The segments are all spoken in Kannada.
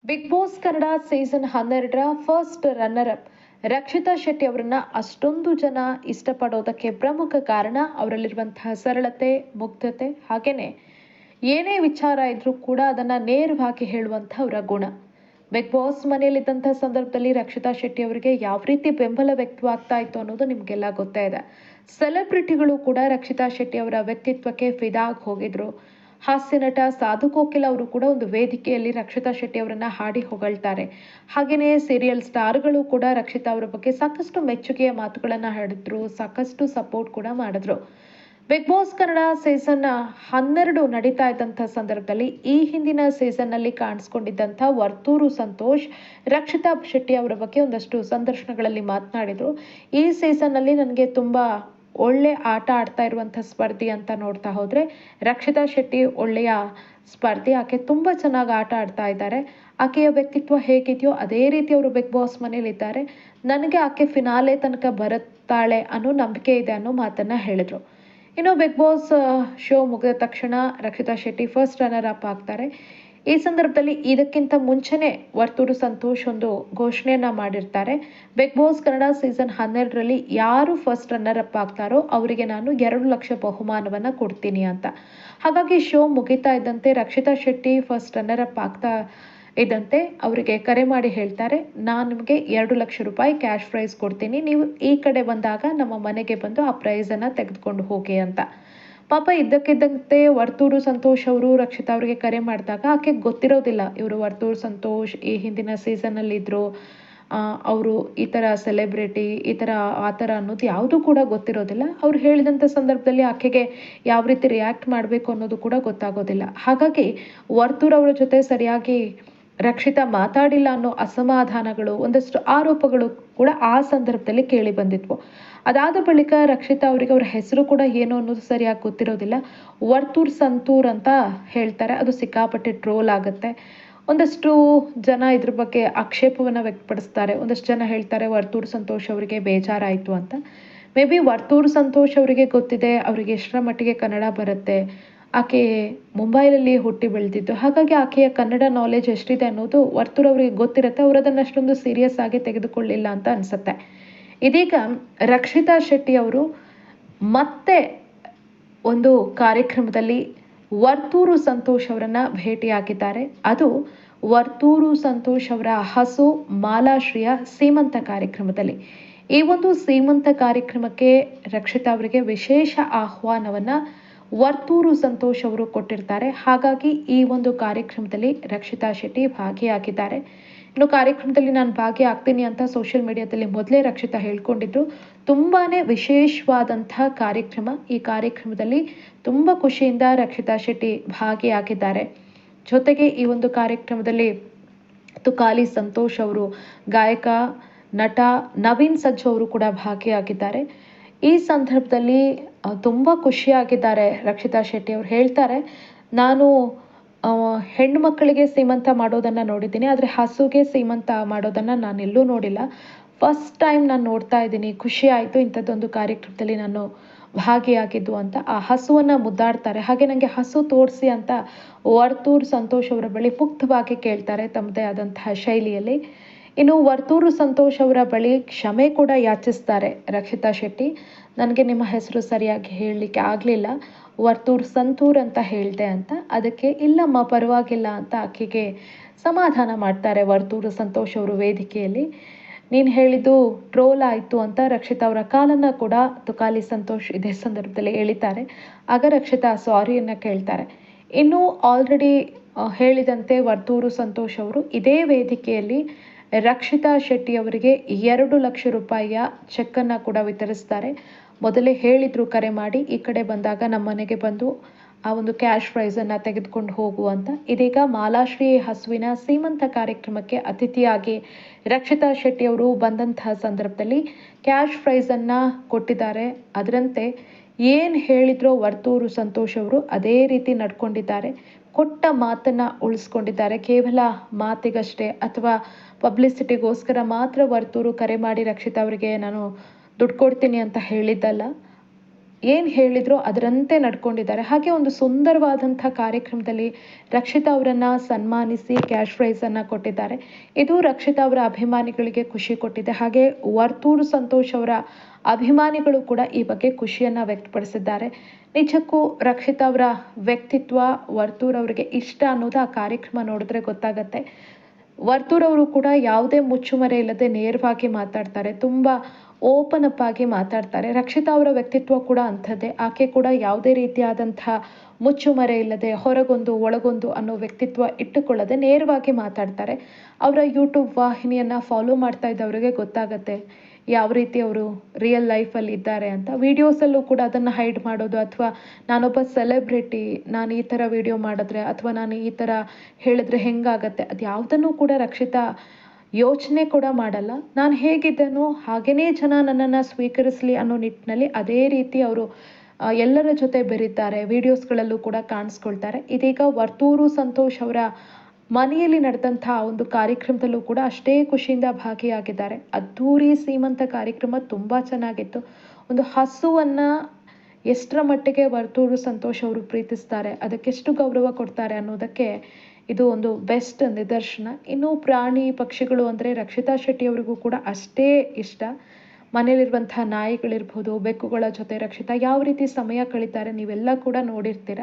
ಬಿಗ್ ಬಾಸ್ ಕನ್ನಡ ಸೀಸನ್ 12ರ first runner up Rakshita Shetty ಅವರನ್ನ ಅಷ್ಟೊಂದು ಜನ ಇಷ್ಟಪಡೋದಕ್ಕೆ ಪ್ರಮುಖ ಕಾರಣ ಅವರಲ್ಲಿರುವಂತಹ ಸರಳತೆ, ಮುಗ್ಧತೆ, ಹಾಗೇನೆ ಏನೇ ವಿಚಾರ ಇದ್ರೂ ಕೂಡ ಅದನ್ನ ನೇರವಾಗಿ ಹೇಳುವಂತಹ ಅವರ ಗುಣ. ಬಿಗ್ ಬಾಸ್ ಮನೆಯಲ್ಲಿದ್ದಂಥ ಸಂದರ್ಭದಲ್ಲಿ ರಕ್ಷಿತಾ ಶೆಟ್ಟಿ ಅವರಿಗೆ ಯಾವ ರೀತಿ ಬೆಂಬಲ ವ್ಯಕ್ತವಾಗ್ತಾ ಇತ್ತು ಅನ್ನೋದು ನಿಮಗೆಲ್ಲ ಗೊತ್ತೇ ಇದೆ. ಸೆಲೆಬ್ರಿಟಿಗಳು ಕೂಡ ರಕ್ಷಿತಾ ಶೆಟ್ಟಿ ಅವರ ವ್ಯಕ್ತಿತ್ವಕ್ಕೆ ಫಿದಾಗಿ ಹೋಗಿದ್ರು. ಹಾಸ್ಯ ನಟ ಸಾಧು ಕೋಕಿಲ ಅವರು ಕೂಡ ಒಂದು ವೇದಿಕೆಯಲ್ಲಿ ರಕ್ಷಿತಾ ಶೆಟ್ಟಿ ಅವರನ್ನ ಹಾಡಿ ಹೊಗಳ್ತಾರೆ. ಹಾಗೆಯೇ ಸೀರಿಯಲ್ ಸ್ಟಾರ್ಗಳು ಕೂಡ ರಕ್ಷಿತಾ ಅವರ ಬಗ್ಗೆ ಸಾಕಷ್ಟು ಮೆಚ್ಚುಗೆಯ ಮಾತುಗಳನ್ನ ಹೇಳಿದ್ರು, ಸಾಕಷ್ಟು ಸಪೋರ್ಟ್ ಕೂಡ ಮಾಡಿದ್ರು. ಬಿಗ್ ಬಾಸ್ ಕನ್ನಡ ಸೀಸನ್ 12 ನಡೀತಾ ಇದ್ದಂಥ ಸಂದರ್ಭದಲ್ಲಿ ಈ ಹಿಂದಿನ ಸೀಸನ್ ನಲ್ಲಿ ಕಾಣಿಸ್ಕೊಂಡಿದ್ದಂಥ ವರ್ತೂರು ಸಂತೋಷ್ ರಕ್ಷಿತಾ ಶೆಟ್ಟಿ ಅವರ ಬಗ್ಗೆ ಒಂದಷ್ಟು ಸಂದರ್ಶನಗಳಲ್ಲಿ ಮಾತನಾಡಿದ್ರು. ಈ ಸೀಸನ್ ನಲ್ಲಿ ನನಗೆ ತುಂಬಾ ಒಳ್ಳೆ ಆಟ ಆಡ್ತಾ ಇರುವಂಥ ಸ್ಪರ್ಧಿ ಅಂತ ನೋಡ್ತಾ ಹೋದ್ರೆ ರಕ್ಷಿತಾ ಶೆಟ್ಟಿ ಒಳ್ಳೆಯ ಸ್ಪರ್ಧಿ. ಆಕೆ ತುಂಬಾ ಚೆನ್ನಾಗಿ ಆಟ ಆಡ್ತಾ ಇದ್ದಾರೆ. ಆಕೆಯ ವ್ಯಕ್ತಿತ್ವ ಹೇಗಿದೆಯೋ ಅದೇ ರೀತಿ ಅವರು ಬಿಗ್ ಬಾಸ್ ಮನೇಲಿ ಇದ್ದಾರೆ. ನನಗೆ ಆಕೆ ಫಿನಾಲೆ ತನಕ ಬರುತ್ತಾಳೆ ಅನ್ನೋ ನಂಬಿಕೆ ಇದೆ ಅನ್ನೋ ಮಾತನ್ನ ಹೇಳಿದ್ರು. ಇನ್ನು ಬಿಗ್ ಬಾಸ್ ಶೋ ಮುಗಿದ ತಕ್ಷಣ Rakshita Shetty first runner up ಆಗ್ತಾರೆ. ಈ ಸಂದರ್ಭದಲ್ಲಿ ಇದಕ್ಕಿಂತ ಮುಂಚೆನೆ ವರ್ತೂರು ಸಂತೋಷ್ ಒಂದು ಘೋಷಣೆಯನ್ನ ಮಾಡಿರ್ತಾರೆ. ಬಿಗ್ ಬಾಸ್ ಕನ್ನಡ ಸೀಸನ್ 12ರಲ್ಲಿ ಯಾರು ಫಸ್ಟ್ ರನ್ನರ್ ಅಪ್ ಆಗ್ತಾರೋ ಅವರಿಗೆ ನಾನು 2 ಲಕ್ಷ ಬಹುಮಾನವನ್ನ ಕೊಡ್ತೀನಿ ಅಂತ. ಹಾಗಾಗಿ ಶೋ ಮುಗಿತಾ ಇದ್ದಂತೆ Rakshita Shetty first runner up ಆಗ್ತಾ ಇದ್ದಂತೆ ಅವರಿಗೆ ಕರೆ ಮಾಡಿ ಹೇಳ್ತಾರೆ, ನಾನು ನಿಮಗೆ 2 ಲಕ್ಷ ರೂಪಾಯಿ ಕ್ಯಾಶ್ ಪ್ರೈಸ್ ಕೊಡ್ತೀನಿ, ನೀವು ಈ ಕಡೆ ಬಂದಾಗ ನಮ್ಮ ಮನೆಗೆ ಬಂದು ಆ ಪ್ರೈಸ್ ಅನ್ನ ತೆಗೆದುಕೊಂಡು ಹೋಗಿ ಅಂತ. ಪಾಪ ಇದ್ದಕ್ಕಿದ್ದಂತೆ ವರ್ತೂರು ಸಂತೋಷ್ ಅವರು ರಕ್ಷಿತಾ ಅವರಿಗೆ ಕರೆ ಮಾಡಿದಾಗ ಆಕೆ ಗೊತ್ತಿರೋದಿಲ್ಲ ಇವರು ವರ್ತೂರು ಸಂತೋಷ್ ಈ ಹಿಂದಿನ ಸೀಸನ್ ಅಲ್ಲಿ ಇದ್ರು, ಅವರು ಈ ತರ ಸೆಲೆಬ್ರಿಟಿ ಈ ತರ ಆ ಥರ ಅನ್ನೋದು ಯಾವುದು ಕೂಡ ಗೊತ್ತಿರೋದಿಲ್ಲ. ಅವ್ರು ಹೇಳಿದಂಥ ಸಂದರ್ಭದಲ್ಲಿ ಆಕೆಗೆ ಯಾವ ರೀತಿ ರಿಯಾಕ್ಟ್ ಮಾಡಬೇಕು ಅನ್ನೋದು ಕೂಡ ಗೊತ್ತಾಗೋದಿಲ್ಲ. ಹಾಗಾಗಿ ವರ್ತೂರ್ ಅವರ ಜೊತೆ ಸರಿಯಾಗಿ ರಕ್ಷಿತಾ ಮಾತಾಡಿಲ್ಲ ಅನ್ನೋ ಅಸಮಾಧಾನಗಳು, ಒಂದಷ್ಟು ಆರೋಪಗಳು ಕೂಡ ಆ ಸಂದರ್ಭದಲ್ಲಿ ಕೇಳಿ ಬಂದಿದ್ವು. ಅದಾದ ಬಳಿಕ ರಕ್ಷಿತಾ ಅವರಿಗೆ ಅವ್ರ ಹೆಸರು ಕೂಡ ಏನು ಅನ್ನೋದು ಸರಿಯಾಗಿ ಗೊತ್ತಿರೋದಿಲ್ಲ. ವರ್ತೂರ್ ಸಂತೂರ್ ಅಂತ ಹೇಳ್ತಾರೆ, ಅದು ಸಿಕ್ಕಾಪಟ್ಟೆ ಟ್ರೋಲ್ ಆಗುತ್ತೆ. ಒಂದಷ್ಟು ಜನ ಇದ್ರ ಬಗ್ಗೆ ಆಕ್ಷೇಪವನ್ನ ವ್ಯಕ್ತಪಡಿಸ್ತಾರೆ. ಒಂದಷ್ಟು ಜನ ಹೇಳ್ತಾರೆ ವರ್ತೂರ್ ಸಂತೋಷ್ ಅವರಿಗೆ ಬೇಜಾರಾಯಿತು ಅಂತ. ಮೇ ಬಿ ವರ್ತೂರ್ ಸಂತೋಷ್ ಅವರಿಗೆ ಗೊತ್ತಿದೆ ಅವರಿಗೆ ಎಷ್ಟರ ಮಟ್ಟಿಗೆ ಕನ್ನಡ ಬರುತ್ತೆ, ಆಕೆ ಮುಂಬೈನಲ್ಲಿ ಹುಟ್ಟಿ ಬೆಳೆದಿದ್ದು, ಹಾಗಾಗಿ ಆಕೆಯ ಕನ್ನಡ ನಾಲೆಜ್ ಎಷ್ಟಿದೆ ಅನ್ನೋದು ವರ್ತೂರ್ ಅವರಿಗೆ ಗೊತ್ತಿರುತ್ತೆ. ಅವರು ಅದನ್ನು ಅಷ್ಟೊಂದು ಸೀರಿಯಸ್ ಆಗಿ ತೆಗೆದುಕೊಳ್ಳಿಲ್ಲ ಅಂತ ಅನ್ಸುತ್ತೆ. ಇದೀಗ ರಕ್ಷಿತಾ ಶೆಟ್ಟಿ ಅವರು ಮತ್ತೆ ಒಂದು ಕಾರ್ಯಕ್ರಮದಲ್ಲಿ ವರ್ತೂರು ಸಂತೋಷ್ ಅವರನ್ನ ಭೇಟಿಯಾಗಿದ್ದಾರೆ. ಅದು ವರ್ತೂರು ಸಂತೋಷ್ ಅವರ ಹಸು ಮಾಲಾಶ್ರೀಯ ಸೀಮಂತ ಕಾರ್ಯಕ್ರಮದಲ್ಲಿ. ಈ ಒಂದು ಸೀಮಂತ ಕಾರ್ಯಕ್ರಮಕ್ಕೆ ರಕ್ಷಿತಾ ಅವರಿಗೆ ವಿಶೇಷ ಆಹ್ವಾನವನ್ನ ವರ್ತೂರು ಸಂತೋಷ್ ಅವರು ಕೊಟ್ಟಿರ್ತಾರೆ. ಹಾಗಾಗಿ ಈ ಒಂದು ಕಾರ್ಯಕ್ರಮದಲ್ಲಿ ರಕ್ಷಿತಾ ಶೆಟ್ಟಿ ಭಾಗಿಯಾಗಿದ್ದಾರೆ. ಇನ್ನು ಕಾರ್ಯಕ್ರಮದಲ್ಲಿ ನಾನು ಭಾಗಿಯಾಗ್ತೀನಿ ಅಂತ ಸೋಷಿಯಲ್ ಮೀಡಿಯಾದಲ್ಲಿ ಮೊದಲೇ ರಕ್ಷಿತಾ ಹೇಳ್ಕೊಂಡಿದ್ರು. ತುಂಬಾನೇ ವಿಶೇಷವಾದಂತಹ ಕಾರ್ಯಕ್ರಮ. ಈ ಕಾರ್ಯಕ್ರಮದಲ್ಲಿ ತುಂಬಾ ಖುಷಿಯಿಂದ ರಕ್ಷಿತಾ ಶೆಟ್ಟಿ ಭಾಗಿಯಾಗಿದ್ದಾರೆ. ಜೊತೆಗೆ ಈ ಒಂದು ಕಾರ್ಯಕ್ರಮದಲ್ಲಿ ತುಕಾಲಿ ಸಂತೋಷ್ ಅವರು, ಗಾಯಕ ನಟ ನವೀನ್ ಸಜ್ಜು ಅವರು ಕೂಡ ಭಾಗಿಯಾಗಿದ್ದಾರೆ. ಈ ಸಂದರ್ಭದಲ್ಲಿ ತುಂಬಾ ಖುಷಿಯಾಗಿದ್ದಾರೆ ರಕ್ಷಿತಾ ಶೆಟ್ಟಿ ಅವರು. ಹೇಳ್ತಾರೆ, ನಾನು ಹೆಣ್ಣು ಮಕ್ಕಳಿಗೆ ಸೀಮಂತ ಮಾಡೋದನ್ನ ನೋಡಿದ್ದೀನಿ, ಆದರೆ ಹಸುಗೆ ಸೀಮಂತ ಮಾಡೋದನ್ನ ನಾನು ಎಲ್ಲೂ ನೋಡಿಲ್ಲ. ಫಸ್ಟ್ ಟೈಮ್ ನಾನು ನೋಡ್ತಾ ಇದ್ದೀನಿ, ಖುಷಿ ಆಯಿತು ಇಂಥದ್ದೊಂದು ಕಾರ್ಯಕ್ರಮದಲ್ಲಿ ನಾನು ಭಾಗಿಯಾಗಿದ್ದು ಅಂತ ಆ ಹಸುವನ್ನ ಮುದ್ದಾಡ್ತಾರೆ. ಹಾಗೆ ನನಗೆ ಹಸು ತೋರಿಸಿ ಅಂತ ವರ್ತೂರ್ ಸಂತೋಷ್ ಅವರ ಬಳಿ ಮುಕ್ತವಾಗಿ ಕೇಳ್ತಾರೆ ತಮ್ಮದೇ ಆದಂತಹ ಶೈಲಿಯಲ್ಲಿ. ಇನ್ನು ವರ್ತೂರು ಸಂತೋಷ್ ಅವರ ಬಳಿ ಕ್ಷಮೆ ಕೂಡ ಯಾಚಿಸ್ತಾರೆ ರಕ್ಷಿತಾ ಶೆಟ್ಟಿ. ನನಗೆ ನಿಮ್ಮ ಹೆಸರು ಸರಿಯಾಗಿ ಹೇಳಲಿಕ್ಕೆ ಆಗಲಿಲ್ಲ, ವರ್ತೂರ್ ಸಂತೂರ್ ಅಂತ ಹೇಳಿದೆ ಅಂತ. ಅದಕ್ಕೆ ಇಲ್ಲಮ್ಮ ಪರವಾಗಿಲ್ಲ ಅಂತ ಆಕೆಗೆ ಸಮಾಧಾನ ಮಾಡ್ತಾರೆ ವರ್ತೂರು ಸಂತೋಷ್ ಅವರು ವೇದಿಕೆಯಲ್ಲಿ. ನೀನು ಹೇಳಿದ್ದು ಟ್ರೋಲ್ ಆಯಿತು ಅಂತ ರಕ್ಷಿತಾ ಅವರ ಕಾಲನ್ನ ಕೂಡ ತುಕಾಲಿ ಸಂತೋಷ್ ಇದೇ ಸಂದರ್ಭದಲ್ಲಿ ಎಳಿತಾರೆ. ಆಗ ರಕ್ಷಿತಾ ಸಾರಿಯನ್ನ ಕೇಳ್ತಾರೆ. ಇನ್ನು ಆಲ್ರೆಡಿ ಹೇಳಿದಂತೆ ವರ್ತೂರು ಸಂತೋಷ್ ಅವರು ಇದೇ ವೇದಿಕೆಯಲ್ಲಿ ರಕ್ಷಿತಾ ಶೆಟ್ಟಿ ಅವರಿಗೆ 2 ಲಕ್ಷ ರೂಪಾಯಿಯ ಚೆಕ್ ಅನ್ನ ಕೂಡ ವಿತರಿಸ್ತಾರೆ. ಮೊದಲೇ ಹೇಳಿದ್ರು ಕರೆ ಮಾಡಿ, ಈ ಕಡೆ ಬಂದಾಗ ನಮ್ಮ ಮನೆಗೆ ಬಂದು ಆ ಒಂದು ಕ್ಯಾಶ್ ಪ್ರೈಸ್ ಅನ್ನ ತೆಗೆದುಕೊಂಡು ಹೋಗು ಅಂತ. ಇದೀಗ ಮಾಲಾಶ್ರೀ ಹಸುವಿನ ಸೀಮಂತ ಕಾರ್ಯಕ್ರಮಕ್ಕೆ ಅತಿಥಿಯಾಗಿ ರಕ್ಷಿತಾ ಶೆಟ್ಟಿ ಅವರು ಬಂದಂತಹ ಸಂದರ್ಭದಲ್ಲಿ ಕ್ಯಾಶ್ ಪ್ರೈಸ್ ಅನ್ನ ಕೊಟ್ಟಿದ್ದಾರೆ. ಅದರಂತೆ ಏನ್ ಹೇಳಿದ್ರೋ ವರ್ತೂರು ಸಂತೋಷ್ ಅವರು ಅದೇ ರೀತಿ ನಡ್ಕೊಂಡಿದ್ದಾರೆ. ಕೊಟ್ಟ ಮಾತನ್ನ ಉಳಿಸ್ಕೊಂಡಿದ್ದಾರೆ. ಕೇವಲ ಮಾತಿಗಷ್ಟೇ ಅಥವಾ ಪಬ್ಲಿಸಿಟಿಗೋಸ್ಕರ ಮಾತ್ರ ವರ್ತೂರು ಕರೆ ಮಾಡಿ ರಕ್ಷಿತಾ ಅವರಿಗೆ ನಾನು ದುಡ್ಡು ಕೊಡ್ತೀನಿ ಅಂತ ಹೇಳಿದ್ದಲ್ಲ. ಏನು ಹೇಳಿದ್ರು ಅದರಂತೆ ನಡ್ಕೊಂಡಿದ್ದಾರೆ. ಹಾಗೆ ಒಂದು ಸುಂದರವಾದಂಥ ಕಾರ್ಯಕ್ರಮದಲ್ಲಿ ರಕ್ಷಿತಾ ಅವರನ್ನು ಸನ್ಮಾನಿಸಿ ಕ್ಯಾಶ್ ಪ್ರೈಸನ್ನು ಕೊಟ್ಟಿದ್ದಾರೆ. ಇದು ರಕ್ಷಿತಾ ಅವರ ಅಭಿಮಾನಿಗಳಿಗೆ ಖುಷಿ ಕೊಟ್ಟಿದೆ. ಹಾಗೆ ವರ್ತೂರು ಸಂತೋಷ್ ಅವರ ಅಭಿಮಾನಿಗಳು ಕೂಡ ಈ ಬಗ್ಗೆ ಖುಷಿಯನ್ನು ವ್ಯಕ್ತಪಡಿಸಿದ್ದಾರೆ. ನಿಜಕ್ಕೂ ರಕ್ಷಿತಾ ಅವರ ವ್ಯಕ್ತಿತ್ವ ವರ್ತೂರ್ ಅವರಿಗೆ ಇಷ್ಟ ಅನ್ನೋದು ಆ ಕಾರ್ಯಕ್ರಮ ನೋಡಿದ್ರೆ ಗೊತ್ತಾಗತ್ತೆ. ವರ್ತೂರ್ ಅವರು ಕೂಡ ಯಾವುದೇ ಮುಚ್ಚುಮರೆ ಇಲ್ಲದೆ ನೇರವಾಗಿ ಮಾತಾಡ್ತಾರೆ. ತುಂಬ ಓಪನ್ ಅಪ್ ಆಗಿ ಮಾತಾಡ್ತಾರೆ. ರಕ್ಷಿತಾ ಅವರ ವ್ಯಕ್ತಿತ್ವ ಕೂಡ ಅಂಥದ್ದೇ. ಆಕೆ ಕೂಡ ಯಾವುದೇ ರೀತಿಯಾದಂಥ ಮುಚ್ಚುಮರೆ ಇಲ್ಲದೆ ಹೊರಗೊಂದು ಒಳಗೊಂದು ಅನ್ನೋ ವ್ಯಕ್ತಿತ್ವ ಇಟ್ಟುಕೊಳ್ಳದೆ ನೇರವಾಗಿ ಮಾತಾಡ್ತಾರೆ. ಅವರ ಯೂಟ್ಯೂಬ್ ವಾಹಿನಿಯನ್ನು ಫಾಲೋ ಮಾಡ್ತಾ ಇದ್ದವರಿಗೆ ಗೊತ್ತಾಗತ್ತೆ ಯಾವ ರೀತಿ ಅವರು ರಿಯಲ್ ಲೈಫಲ್ಲಿ ಇದ್ದಾರೆ ಅಂತ. ವಿಡಿಯೋಸಲ್ಲೂ ಕೂಡ ಅದನ್ನು ಹೈಡ್ ಮಾಡೋದು, ಅಥವಾ ನಾನೊಬ್ಬ ಸೆಲೆಬ್ರಿಟಿ, ನಾನು ಈ ಥರ ವಿಡಿಯೋ ಮಾಡಿದ್ರೆ ಅಥವಾ ನಾನು ಈ ಥರ ಹೇಳಿದ್ರೆ ಹೆಂಗಾಗತ್ತೆ, ಅದು ಯಾವುದನ್ನು ಕೂಡ ರಕ್ಷಿತಾ ಯೋಚನೆ ಕೂಡ ಮಾಡಲ್ಲ. ನಾನು ಹೇಗಿದ್ದೇನೋ ಹಾಗೇ ಜನ ನನ್ನನ್ನು ಸ್ವೀಕರಿಸಲಿ ಅನ್ನೋ ನಿಟ್ಟಿನಲ್ಲಿ ಅದೇ ರೀತಿ ಅವರು ಎಲ್ಲರ ಜೊತೆ ಬೆರೀತಾರೆ. ವಿಡಿಯೋಸ್ಗಳಲ್ಲೂ ಕೂಡ ಕಾಣಿಸ್ಕೊಳ್ತಾರೆ. ಇದೀಗ ವರ್ತೂರು ಸಂತೋಷ್ ಅವರ ಮನೆಯಲ್ಲಿ ನಡೆದಂಥ ಒಂದು ಕಾರ್ಯಕ್ರಮದಲ್ಲೂ ಕೂಡ ಅಷ್ಟೇ ಖುಷಿಯಿಂದ ಭಾಗಿಯಾಗಿದ್ದಾರೆ. ಅದ್ಧೂರಿ ಸೀಮಂತ ಕಾರ್ಯಕ್ರಮ ತುಂಬ ಚೆನ್ನಾಗಿತ್ತು. ಒಂದು ಹಸುವನ್ನು ಎಷ್ಟರ ಮಟ್ಟಿಗೆ ವರ್ತೂರು ಸಂತೋಷ್ ಅವರು ಪ್ರೀತಿಸ್ತಾರೆ, ಅದಕ್ಕೆಷ್ಟು ಗೌರವ ಕೊಡ್ತಾರೆ ಅನ್ನೋದಕ್ಕೆ ಇದು ಒಂದು ಬೆಸ್ಟ್ ನಿದರ್ಶನ. ಇನ್ನು ಪ್ರಾಣಿ ಪಕ್ಷಿಗಳು ಅಂದರೆ ರಕ್ಷಿತಾ ಶೆಟ್ಟಿ ಅವರಿಗೂ ಕೂಡ ಅಷ್ಟೇ ಇಷ್ಟ. ಮನೇಲಿರುವಂಥ ನಾಯಿಗಳಿರ್ಬೋದು, ಬೆಕ್ಕುಗಳ ಜೊತೆ ರಕ್ಷಿತಾ ಯಾವ ರೀತಿ ಸಮಯ ಕಳೀತಾರೆ ನೀವೆಲ್ಲ ಕೂಡ ನೋಡಿರ್ತೀರ.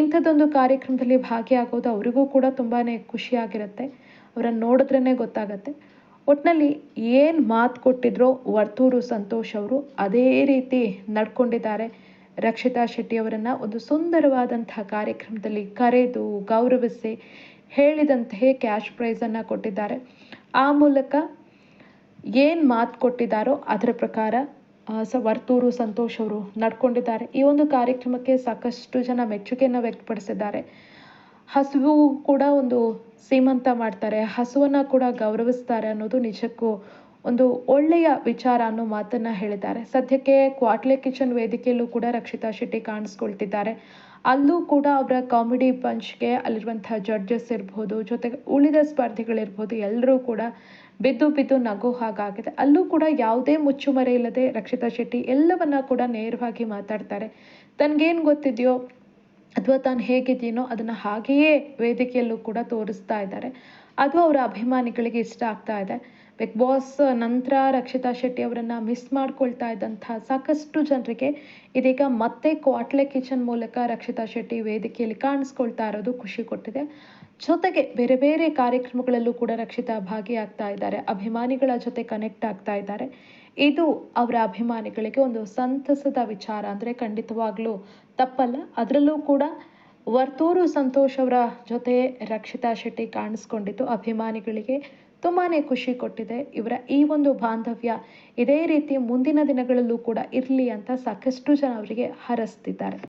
ಇಂಥದ್ದೊಂದು ಕಾರ್ಯಕ್ರಮದಲ್ಲಿ ಭಾಗಿಯಾಗೋದು ಅವರಿಗೂ ಕೂಡ ತುಂಬಾ ಖುಷಿಯಾಗಿರುತ್ತೆ. ಅವರನ್ನು ನೋಡಿದ್ರೇ ಗೊತ್ತಾಗತ್ತೆ. ಒಟ್ಟಿನಲ್ಲಿ ಏನು ಮಾತು ಕೊಟ್ಟಿದ್ರೋ ವರ್ತೂರು ಸಂತೋಷ್ ಅವರು ಅದೇ ರೀತಿ ನಡ್ಕೊಂಡಿದ್ದಾರೆ. ರಕ್ಷಿತಾ ಶೆಟ್ಟಿ ಅವರನ್ನು ಒಂದು ಸುಂದರವಾದಂಥ ಕಾರ್ಯಕ್ರಮದಲ್ಲಿ ಕರೆದು ಗೌರವಿಸಿ ಹೇಳಿದಂತೆಯೇ ಕ್ಯಾಶ್ ಪ್ರೈಸನ್ನು ಕೊಟ್ಟಿದ್ದಾರೆ. ಆ ಮೂಲಕ ಏನು ಮಾತು ಕೊಟ್ಟಿದ್ದಾರೋ ಅದರ ಪ್ರಕಾರ ವರ್ತೂರು ಸಂತೋಷ್ ಅವರು ನಡ್ಕೊಂಡಿದ್ದಾರೆ. ಈ ಒಂದು ಕಾರ್ಯಕ್ರಮಕ್ಕೆ ಸಾಕಷ್ಟು ಜನ ಮೆಚ್ಚುಗೆಯನ್ನು ವ್ಯಕ್ತಪಡಿಸಿದ್ದಾರೆ. ಹಸು ಕೂಡ ಒಂದು ಸೀಮಂತ ಮಾಡ್ತಾರೆ, ಹಸುವನ್ನು ಕೂಡ ಗೌರವಿಸ್ತಾರೆ ಅನ್ನೋದು ನಿಜಕ್ಕೂ ಒಂದು ಒಳ್ಳೆಯ ವಿಚಾರ ಅನ್ನೋ ಮಾತನ್ನು ಹೇಳಿದ್ದಾರೆ. ಸದ್ಯಕ್ಕೆ ಕ್ವಾಟ್ಲೆ ಕಿಚನ್ ವೇದಿಕೆಯಲ್ಲೂ ಕೂಡ ರಕ್ಷಿತಾ ಶೆಟ್ಟಿ ಕಾಣಿಸ್ಕೊಳ್ತಿದ್ದಾರೆ. ಅಲ್ಲೂ ಕೂಡ ಅವರ ಕಾಮಿಡಿ ಪಂಚ್ಗೆ ಅಲ್ಲಿರುವಂಥ ಜಡ್ಜಸ್ ಇರ್ಬೋದು, ಜೊತೆಗೆ ಉಳಿದ ಸ್ಪರ್ಧಿಗಳಿರ್ಬೋದು, ಎಲ್ಲರೂ ಕೂಡ ಬಿದ್ದು ಬಿದ್ದು ನಗು ಹಾಗಾಗಿದೆ. ಅಲ್ಲೂ ಕೂಡ ಯಾವುದೇ ಮುಚ್ಚುಮರೆ ಇಲ್ಲದೆ ರಕ್ಷಿತಾ ಶೆಟ್ಟಿ ಎಲ್ಲವನ್ನ ಕೂಡ ನೇರವಾಗಿ ಮಾತಾಡ್ತಾರೆ. ತನಗೇನು ಗೊತ್ತಿದೆಯೋ ಅಥವಾ ತಾನು ಹೇಗಿದ್ದೀನೋ ಅದನ್ನು ಹಾಗೆಯೇ ವೇದಿಕೆಯಲ್ಲೂ ಕೂಡ ತೋರಿಸ್ತಾ ಇದ್ದಾರೆ. ಅದು ಅವರ ಅಭಿಮಾನಿಗಳಿಗೆ ಇಷ್ಟ ಆಗ್ತಾ ಇದೆ. ಬಿಗ್ ಬಾಸ್ ನಂತರ ರಕ್ಷಿತಾ ಶೆಟ್ಟಿ ಅವರನ್ನು ಮಿಸ್ ಮಾಡ್ಕೊಳ್ತಾ ಇದ್ದಂಥ ಸಾಕಷ್ಟು ಜನರಿಗೆ ಇದೀಗ ಮತ್ತೆ ಕ್ವಾಟ್ಲೆ ಕಿಚನ್ ಮೂಲಕ ರಕ್ಷಿತಾ ಶೆಟ್ಟಿ ವೇದಿಕೆಯಲ್ಲಿ ಕಾಣಿಸ್ಕೊಳ್ತಾ ಇರೋದು ಖುಷಿ ಕೊಟ್ಟಿದೆ. ಜೊತೆಗೆ ಬೇರೆ ಬೇರೆ ಕಾರ್ಯಕ್ರಮಗಳಲ್ಲೂ ಕೂಡ ರಕ್ಷಿತಾ ಭಾಗಿಯಾಗ್ತಾ ಇದ್ದಾರೆ. ಅಭಿಮಾನಿಗಳ ಜೊತೆ ಕನೆಕ್ಟ್ ಆಗ್ತಾ ಇದ್ದಾರೆ. ಇದು ಅವರ ಅಭಿಮಾನಿಗಳಿಗೆ ಒಂದು ಸಂತಸದ ವಿಚಾರ ಅಂದರೆ ಖಂಡಿತವಾಗ್ಲೂ ತಪ್ಪಲ್ಲ. ಅದರಲ್ಲೂ ಕೂಡ ವರ್ತೂರು ಸಂತೋಷ್ ಅವರ ಜೊತೆ ರಕ್ಷಿತಾ ಶೆಟ್ಟಿ ಕಾಣಿಸ್ಕೊಂಡಿದ್ದು ಅಭಿಮಾನಿಗಳಿಗೆ ತುಂಬಾ ಖುಷಿ ಕೊಟ್ಟಿದೆ. ಇವರ ಈ ಒಂದು ಬಾಂಧವ್ಯ ಇದೇ ರೀತಿ ಮುಂದಿನ ದಿನಗಳಲ್ಲೂ ಕೂಡ ಇರಲಿ ಅಂತ ಸಾಕಷ್ಟು ಜನ ಅವರಿಗೆ ಹಾರೈಸ್ತಿದ್ದಾರೆ.